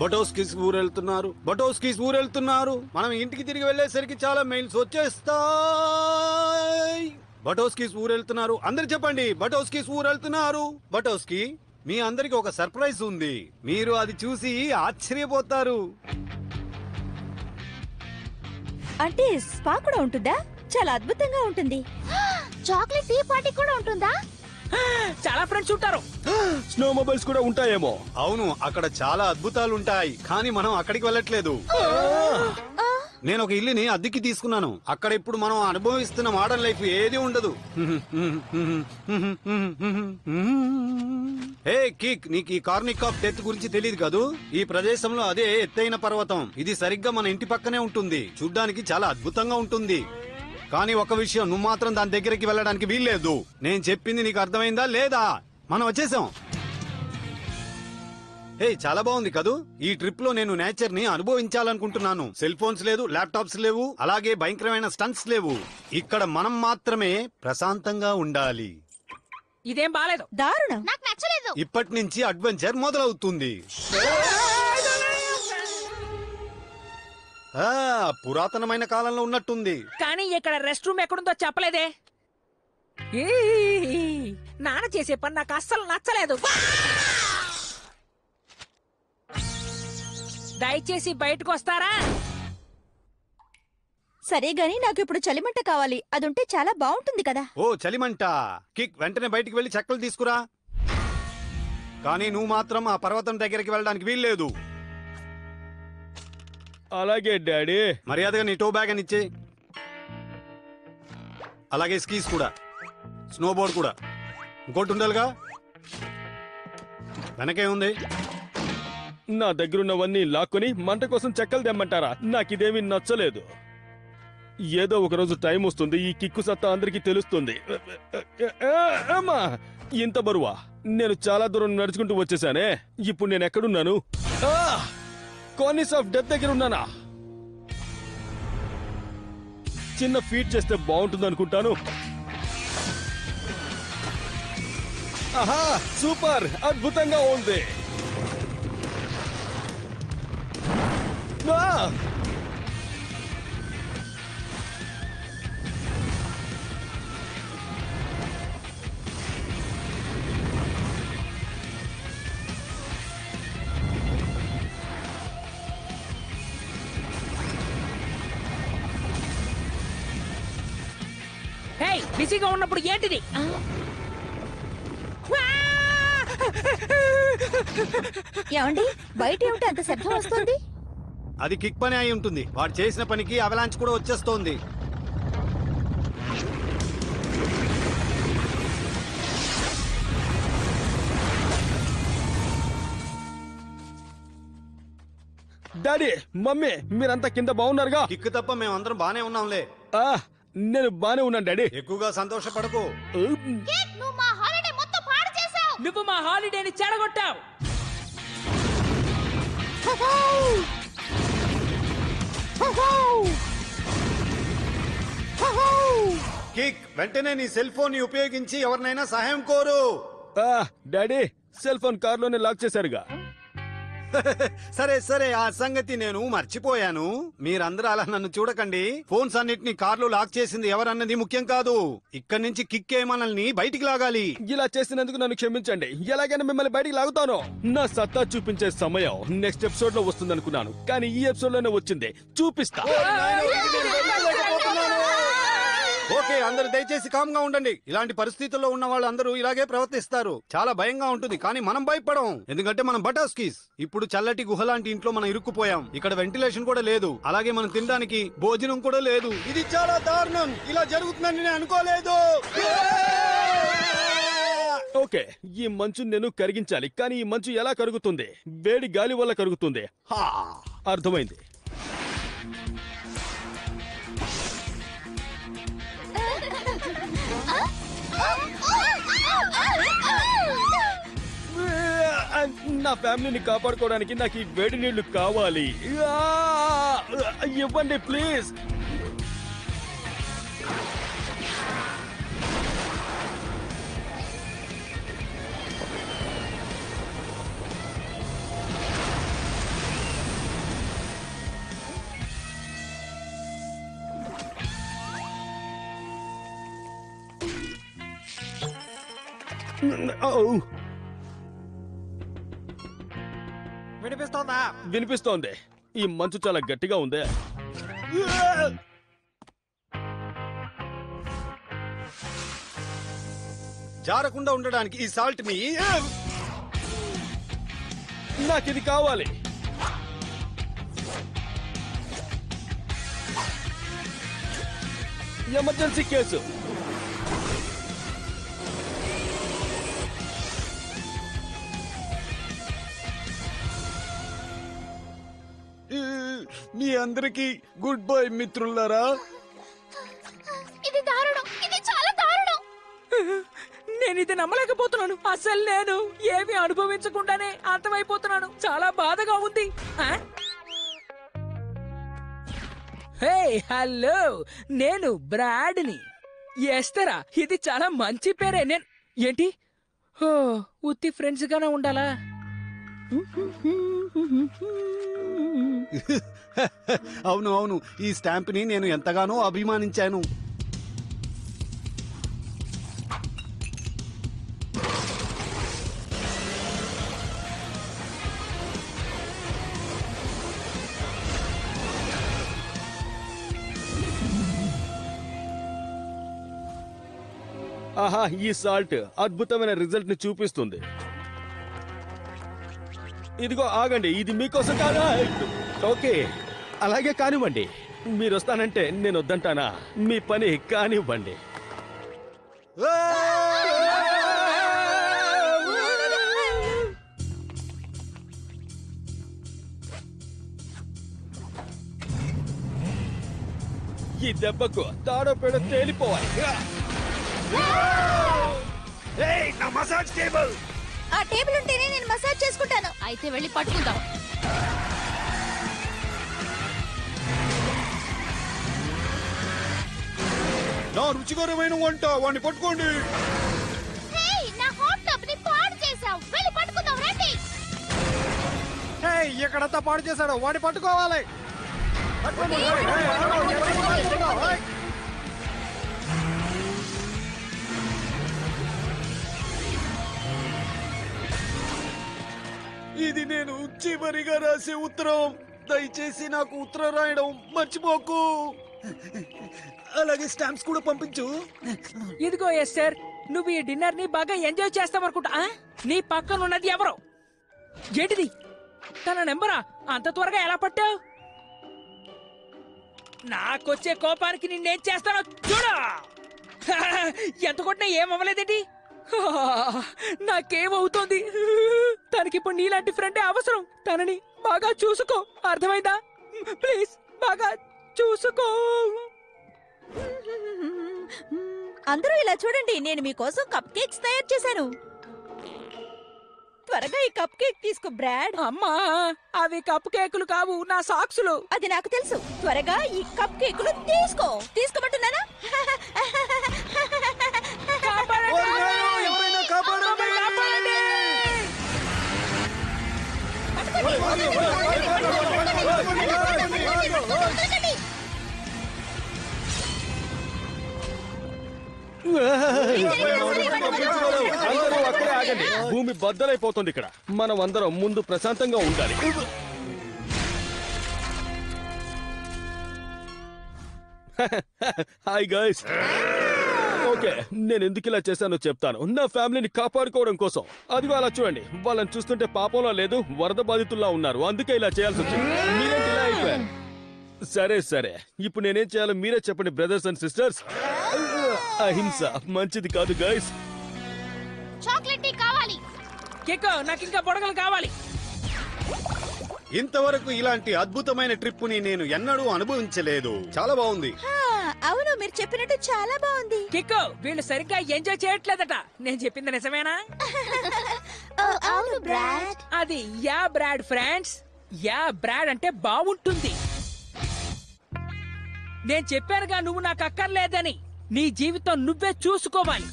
బటోస్కిస్ ఊరెళ్తున్నారు. మనం ఇంటికి తిరిగి వెళ్ళేసరికి చాలా మెయిల్స్ వచ్చేస్తాయి. బటోస్కిస్ ఊరెళ్తున్నారు. అందరు చెప్పండి, బటోస్కిస్ ఊరెళ్తున్నారు. బటోస్కి, మీ అందరికి ఒక సర్ప్రైజ్ ఉంది. మీరు అది చూసి ఆశ్చర్యపోతారు. అంటే స్పా కూడా ఉంటుందా? చాలా అద్భుతంగా ఉంటుంది. చాక్లెట్ టీ పార్టీ కూడా ఉంటుందా? చాలా ఫ్రెండ్స్ ఉంటారు. స్నో మొబైల్స్ కూడా ఉంటాయేమో. అవును, అక్కడ చాలా అద్భుతాలు ఉంటాయి, కానీ మనం అక్కడికి వెళ్ళట్లేదు. నేను ఒక ఇల్లుని అద్దెకి తీసుకున్నాను. అక్కడ ఇప్పుడు మనం అనుభవిస్తున్న మోడర్న్ లైఫ్ ఏది ఉండదు. హే కిక్, నీకు ఈ కార్నిక్ ఆఫ్ డెత్ గురించి తెలియదు కదూ? ఈ ప్రదేశంలో అదే ఎత్తైన పర్వతం. ఇది సరిగ్గా మన ఇంటి పక్కనే ఉంటుంది. చూడ్డానికి చాలా అద్భుతంగా ఉంటుంది. కానీ ఒక విషయం, నువ్వు మాత్రం దాని దగ్గరికి వెళ్ళడానికి వీల్లేదు. నేను చెప్పింది నీకు అర్థమైందా లేదా? మనం వచ్చేసాం. హే, చాలా బాగుంది కదూ? ఈ ట్రిప్ లో నేను నేచర్ ని అనుభవించాలనుకుంటున్నాను. సెల్ ఫోన్స్ లేదు, ల్యాప్టాప్స్ లేవు, అలాగే భయంకరమైన స్టంట్స్ లేవు. ఇక్కడ మనం మాత్రమే ప్రశాంతంగా ఉండాలి. ఇదేం బాలేదు. దారుణం. నాకు నచ్చలేదు. ఇప్పటి నుంచి అడ్వెంచర్ మొదలవుతుంది. పురాతనమైన కాలంలో ఉన్నట్టుంది. కానీ ఇక్కడ రెస్ట్ రూమ్ ఎక్కడుందో చెప్పలేదే. నాన్న చేసే పని నాకు అస్సలు నచ్చలేదు. దయచేసి బయటకు వస్తారా? సరే గాని నాకు ఇప్పుడు చలిమంట కావాలి. అదుంటే చాలా బాగుంటుంది కదా. ఓ చలిమంట. కిక్, వెంటనే బయటికి వెళ్లి చెక్కలు తీసుకురా. కానీ నువ్వు మాత్రం ఆ పర్వతం దగ్గరికి వెళ్ళడానికి వీల్లేదు. అలాగే డాడీ. మర్యాదగా నీ టో బ్యాగ్ అని ఇచ్చే. అలాగే స్కీస్ కూడా, స్నోబోర్డ్ కూడా. ఇంకోటి ఉండాలిగా. వెనకే ఉంది. నా దగ్గరున్నవన్నీ లాక్కొని మంట కోసం చెక్కలు తెమ్మంటారా? నాకిదేమీ నచ్చలేదు. ఏదో ఒక రోజు టైం వస్తుంది, ఈ కిక్కు సత్తా అందరికీ తెలుస్తుంది. అమ్మా, ఇంత బరువా? నేను చాలా దూరం నడుచుకుంటూ వచ్చేసానే. ఇప్పుడు నేను ఎక్కడున్నాను? కార్నిస్ ఆఫ్ డెత్ దగ్గర ఉన్నానా? చిన్న ఫీట్ చేస్తే బాగుంటుంది అనుకుంటాను. ఆహా, సూపర్, అద్భుతంగా ఉంది. హే, బిజీగా ఉన్నప్పుడు ఏంటిది? ఏమండి, బయట ఏమిటి అంత శబ్దం వస్తుంది? అది కిక్ పని అయి ఉంటుంది. వాడు చేసిన పనికి అవలాంచ్ కూడా వచ్చేస్తోంది. డాడీ, మమ్మీ, మీరంతా కింద బాగున్నారుగా? కిక్ తప్ప మేమందరం బానే ఉన్నాంలే. నేను బానే ఉన్నాను డాడీ. ఎక్కువగా సంతోషపడకు. నువ్వు మా హాలిడే మొత్తం పాడు చేసావు. నువ్వు మా హాలిడేని చెడగొట్టావు. కిక్, వెంటనే నీ సెల్ ఫోన్ ని ఉపయోగించి ఎవరినైనా సహాయం కోరు. డాడీ, సెల్ ఫోన్ కార్లోనే లాక్ చేశారుగా. సరే సరే, ఆ సంగతి నేను మర్చిపోయాను. మీరందరూ అలా నన్ను చూడకండి. ఫోన్స్ అన్నిటిని కార్లో లాక్ చేసింది ఎవరన్నది ముఖ్యం కాదు. ఇక్కడి నుంచి కిక్కే మనల్ని బయటికి లాగాలి. ఇలా చేసినందుకు నన్ను క్షమించండి. ఎలాగైనా మిమ్మల్ని బయటికి లాగుతాను. నా సత్తా చూపించే సమయం నెక్స్ట్ ఎపిసోడ్ లో వస్తుంది అనుకున్నాను, కానీ ఈ ఎపిసోడ్ లోనే వచ్చింది. చూపిస్తా. ఓకే, అందరు దయచేసి కామ్ గా ఉండండి. ఇలాంటి పరిస్థితుల్లో ఉన్న వాళ్ళందరూ ఇలాగే ప్రవర్తిస్తారు. చాలా భయంగా ఉంటుంది, కానీ మనం భయపడం. ఎందుకంటే మనం బటోస్కిస్. ఇప్పుడు చల్లటి గుహ లాంటి ఇంట్లో మనం ఇరుక్కుపోయాం. ఇక్కడ వెంటిలేషన్ కూడా లేదు, అలాగే మనం తినడానికి భోజనం కూడా లేదు. ఇది చాలా దారుణం. ఇలా జరుగుతుందని నేను అనుకోలేదు. ఓకే, ఈ మంచు నేను కరిగించాలి, కానీ ఈ మంచు ఎలా కరుగుతుంది? వేడి గాలి వల్ల కరుగుతుంది. అర్థమైంది. నా ఫ్యామిలీని కాపాడుకోవడానికి నాకు ఈ వేడి నీళ్లు కావాలి. ఇవ్వండి ప్లీజ్. వినిపిస్తోందా? వినిపిస్తోంది. ఈ మంచు చాలా గట్టిగా ఉందే. జారకుండా ఉండడానికి ఈ సాల్ట్ ని నాకిది కావాలి. Emergency case. మీ అందరికి గుడ్ బై మిత్రులారా. ఇది దారుణం, ఇది చాలా దారుణం. నేను ఇది నమ్మలేకపోతున్నాను. అసలు నేను ఏమి అనుభవించకుండానే అంతమైపోతున్నాను. చాలా బాధగా ఉంది. హే హలో, నేను బ్రాడ్ని. ఎస్తరా, ఇది చాలా మంచి పేరే. నేను ఏంటి ఉత్తి ఫ్రెండ్స్ గానే ఉండాలా? అవును అవును, ఈ స్టాంప్ ని నేను ఎంతగానో అభిమానించాను. ఆహా, ఈ సాల్ట్ అద్భుతమైన రిజల్ట్ ని చూపిస్తుంది. ఇదిగో ఆగండి, ఇది మీకోసం కాదా? ఓకే, అలాగే కానివ్వండి. మీరు వస్తానంటే నేను వద్దంటానా? మీ పని కానివ్వండి. ఈ దెబ్బకు తాడపేడ తేలిపోవాలి. ఆ టేబుల్ ఉంటేనే నేను మసాజ్ చేసుకుంటాను. అయితే వెళ్ళి పట్టుకుందాం. నా రుచికరమైన వంట, వాడిని పట్టుకోండి. హేయ్, నా హాట్ టబ్ ని పాడు చేసావు. వెళ్ళి పట్టుకుందాం రండి. ఎక్కడంతా పాడు చేశాడు, వాడిని పట్టుకోవాలి. ఇది నేను చివరిగా రాసే ఉత్తరం. దయచేసి నాకు ఉత్తరం రాయడం మర్చిపోకు. అలాగే స్టాంప్స్ కూడా పంపించు. ఇదిగో ఎస్టర్, నువ్వు ఈ డిన్నర్ ని బాగా ఎంజాయ్ చేస్తావనుకుంటా. నీ పక్కన ఉన్నది ఎవరు? ఏంటిది? తన నెంబరా? అంత త్వరగా ఎలా పట్టావు? నాకొచ్చే కోపానికి నిన్నేం చేస్తానో చూడు. ఎంత కొట్టినా ఏమవ్వలేదేంటి? నాకేమవుతోంది? తనకిప్పుడు నీలాంటి ఫ్రెండే అవసరం. తనని బాగా చూసుకో, అర్థమైందా? ప్లీజ్ బాగా చూసుకో. అందరూ ఇలా చూడండి, నేను మీకోసం కప్ కేక్స్ తయారు చేశాను. త్వరగా ఈ కప్ కేక్ తీసుకో బ్రాడ్. అమ్మా, అవి కప్ కేకులు కావు, నా సాక్సులు. అది నాకు తెలుసు. త్వరగా ఈ కప్ కేకులు తీసుకోమంటున్నానా? కాపాడండి! ఎవరైనా కాపాడండి! కాపాడండి! అందరూ అక్కడే ఆగండి. భూమి బద్దలైపోతుంది ఇక్కడ. మనం అందరం ముందు ప్రశాంతంగా ఉండాలి. Hi guys. ఓకే, నేను ఎందుకు ఇలా చేశానో చెప్తాను. నా ఫ్యామిలీని కాపాడుకోవడం కోసం. అదిగో అలా చూడండి, వాళ్ళని చూస్తుంటే పాపంలా లేదు, వరద బాధితుల్లా ఉన్నారు. అందుకే ఇలా చేయాల్సి వచ్చింది. మీరేంటి ఇలా అయిపోయారు? సరే సరే, ఇప్పుడు నేనేం చేయాలో మీరే చెప్పండి బ్రదర్స్ అండ్ సిస్టర్స్. అహింస మంచిది కాదు గైస్. చాక్లెట్ టీ కావాలి. కిక్కో, నాకు ఇంకా బుడగలు కావాలి. ఇంతవరకు ఇలాంటి అద్భుతమైన ట్రిప్ ని నేను ఎన్నడూ అనుభవించలేదు. చాలా బాగుంది. అవును, మీరు చెప్పినట్టు చాలా బాగుంది. కిక్కో, వీళ్ళు సరిగ్గా ఎంజాయ్ చేయట్లేదట. నేను చెప్పింది నిజమేనా? అవును బ్రాడ్. అది యా బ్రాడ్ ఫ్రెండ్స్. యా బ్రాడ్ అంటే బాగుంటుంది. నేను చెప్పానుగా, నువ్వు నాకు అక్కర్లేదని. నీ జీవితం నువ్వే చూసుకోవాలి.